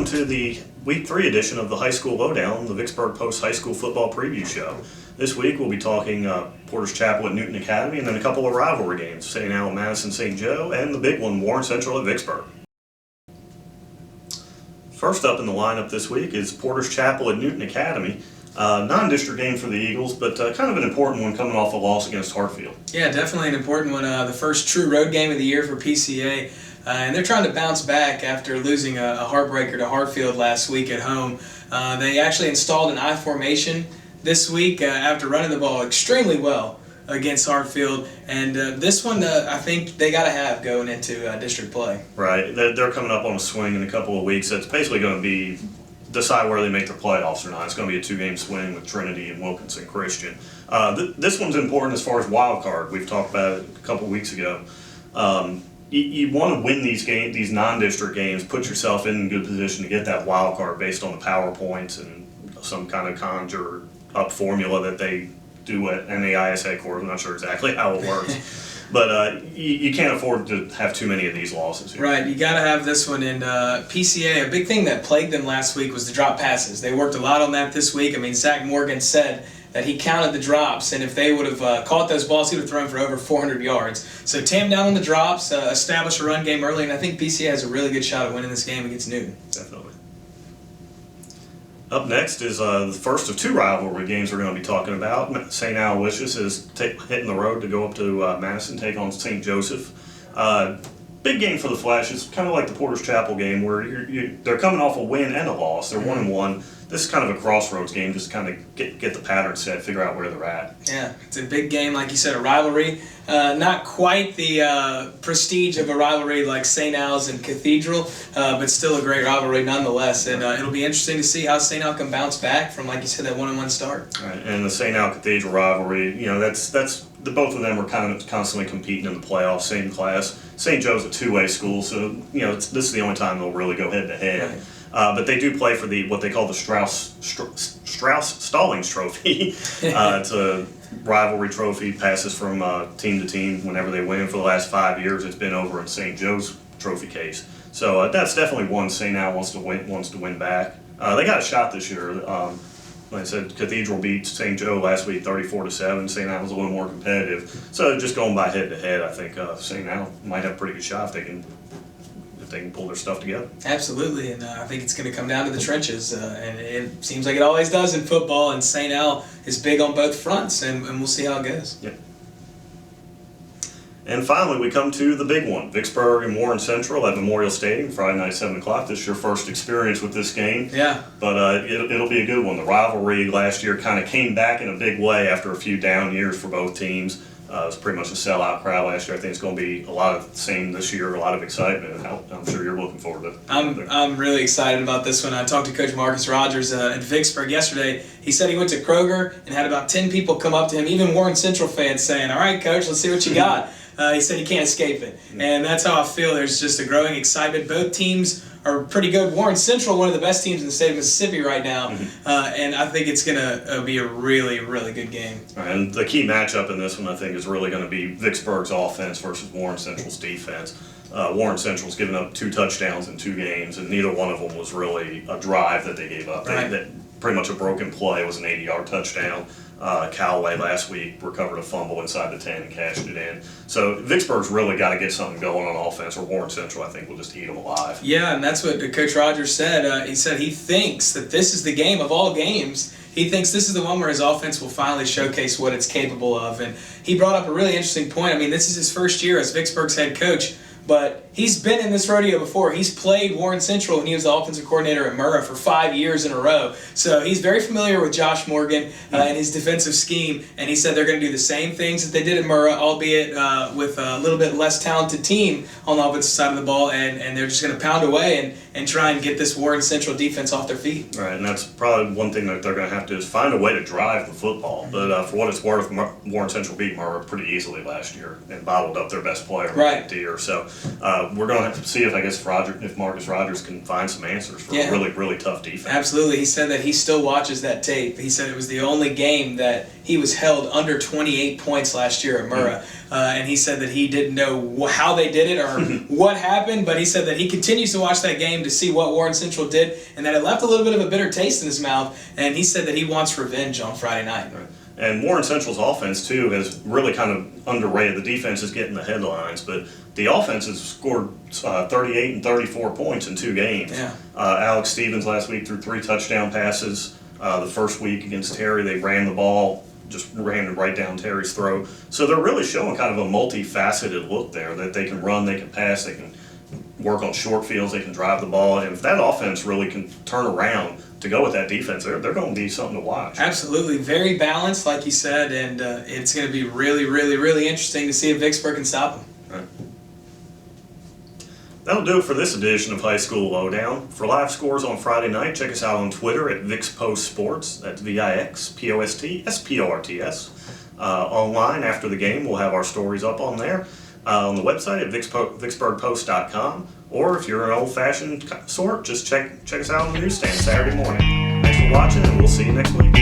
welcome to the Week 3 edition of the High School Lowdown, the Vicksburg Post High School Football Preview Show. This week we'll be talking Porter's Chapel at Newton Academy, and then a couple of rivalry games, St. Al at Madison St. Joe, and the big one, Warren Central at Vicksburg. First up in the lineup this week is Porter's Chapel at Newton Academy. Non-district game for the Eagles, but kind of an important one coming off a loss against Hartfield. Yeah, definitely an important one. The first true road game of the year for PCA. And they're trying to bounce back after losing a heartbreaker to Hartfield last week at home. They actually installed an I formation this week after running the ball extremely well against Hartfield. And this one, I think they got to have going into district play. Right. They're coming up on a swing in a couple of weeks. That's basically going to be decide whether they make the playoffs or not. It's going to be a two-game swing with Trinity and Wilkinson Christian. This one's important as far as wild card. We've talked about it a couple of weeks ago. You want to win these non-district games, put yourself in a good position to get that wild card based on the PowerPoints and some kind of conjure up formula that they do at NAIS headquarters. I'm not sure exactly how it works. But you can't afford to have too many of these losses here. Right, you got to have this one. And PCA, a big thing that plagued them last week was the drop passes. They worked a lot on that this week. I mean, Zach Morgan said that he counted the drops, and if they would have caught those balls, he would have thrown for over 400 yards. So tamp down on the drops, establish a run game early, and I think PCA has a really good shot at winning this game against Newton. Definitely. Up next is the first of two rivalry games we're going to be talking about. St. Aloysius is hitting the road to go up to Madison, take on St. Joseph. Big game for the Flashes, kind of like the Porter's Chapel game where they're coming off a win and a loss. They're 1-1. This is kind of a crossroads game, just kind of get the pattern set, figure out where they're at. Yeah, it's a big game, like you said, a rivalry. Not quite the prestige of a rivalry like St. Al's and Cathedral, but still a great rivalry nonetheless. And it'll be interesting to see how St. Al can bounce back from, like you said, that 1-1 start. Right, and the St. Al Cathedral rivalry, that's the both of them are kind of constantly competing in the playoffs, same class. St. Joe's a two-way school, so this is the only time they'll really go head-to-head. Right. But they do play for what they call the Strauss Stallings Trophy. It's a rivalry trophy, passes from team to team whenever they win. For the last 5 years, it's been over in St. Joe's trophy case. So that's definitely one St. Al wants to win back. They got a shot this year. Like I said, Cathedral beat St. Joe last week 34-7. St. Al was a little more competitive. So just going by head-to-head, I think St. Al might have a pretty good shot if they can pull their stuff together. Absolutely, and I think it's going to come down to the trenches, and it seems like it always does in football, and St. Al is big on both fronts, and we'll see how it goes. Yep. And finally, we come to the big one, Vicksburg and Warren Central at Memorial Stadium, Friday night, 7 o'clock. This is your first experience with this game. Yeah. But it'll be a good one. The rivalry last year kind of came back in a big way after a few down years for both teams. It was pretty much a sellout crowd last year. I think it's going to be a lot of the same this year, a lot of excitement. I'm sure you're looking forward to it. I'm really excited about this one. I talked to Coach Marcus Rogers in Vicksburg yesterday. He said he went to Kroger and had about 10 people come up to him, even Warren Central fans, saying, "All right, Coach, let's see what you got." He said he can't escape it. And that's how I feel. There's just a growing excitement. Both teams are pretty good. Warren Central, one of the best teams in the state of Mississippi right now, and I think it's going to be a really, really good game. And the key matchup in this one, I think, is really going to be Vicksburg's offense versus Warren Central's defense. Warren Central's given up 2 touchdowns in 2 games, and neither one of them was really a drive that they gave up. Right. Pretty much a broken play. It was an 80-yard touchdown. Callaway last week recovered a fumble inside the 10 and cashed it in. So Vicksburg's really got to get something going on offense, or Warren Central, I think, will just eat them alive. Yeah, and that's what Coach Rogers said. He said he thinks that this is the game of all games. He thinks this is the one where his offense will finally showcase what it's capable of. And he brought up a really interesting point. I mean, this is his first year as Vicksburg's head coach, but he's been in this rodeo before. He's played Warren Central when he was the offensive coordinator at Murrah for 5 years in a row. So he's very familiar with Josh Morgan and his defensive scheme, and he said they're going to do the same things that they did at Murrah, albeit with a little bit less talented team on the offensive side of the ball, and they're just going to pound away and try and get this Warren Central defense off their feet. Right, and that's probably one thing that they're going to have to do is find a way to drive the football. But for what it's worth, Warren Central beat Murrah pretty easily last year and bottled up their best player, right, Deere. So we're going to have to see if Marcus Rogers can find some answers for a really, really tough defense. Absolutely. He said that he still watches that tape. He said it was the only game that he was held under 28 points last year at Murrah. And he said that he didn't know how they did it or what happened, but he said that he continues to watch that game game to see what Warren Central did, and that it left a little bit of a bitter taste in his mouth, and he said that he wants revenge on Friday night. And Warren Central's offense, too, has really kind of underrated. The defense is getting the headlines, but the offense has scored 38 and 34 points in 2 games. Yeah. Alex Stevens last week threw 3 touchdown passes. The first week against Terry, they ran the ball, just ran it right down Terry's throat. So they're really showing kind of a multifaceted look there, that they can run, they can pass, they can work on short fields, they can drive the ball. And if that offense really can turn around to go with that defense, they're going to be something to watch. Absolutely. Very balanced, like you said, and it's going to be really, really, really interesting to see if Vicksburg can stop them. Right. That'll do it for this edition of High School Lowdown. For live scores on Friday night, check us out on Twitter at Vix Post Sports. That's VIXPOSTSPORTS. Online after the game, we'll have our stories up on there. On the website at VicksburgPost.com. Or if you're an old-fashioned sort, just check us out on the newsstand Saturday morning. Thanks for watching, and we'll see you next week.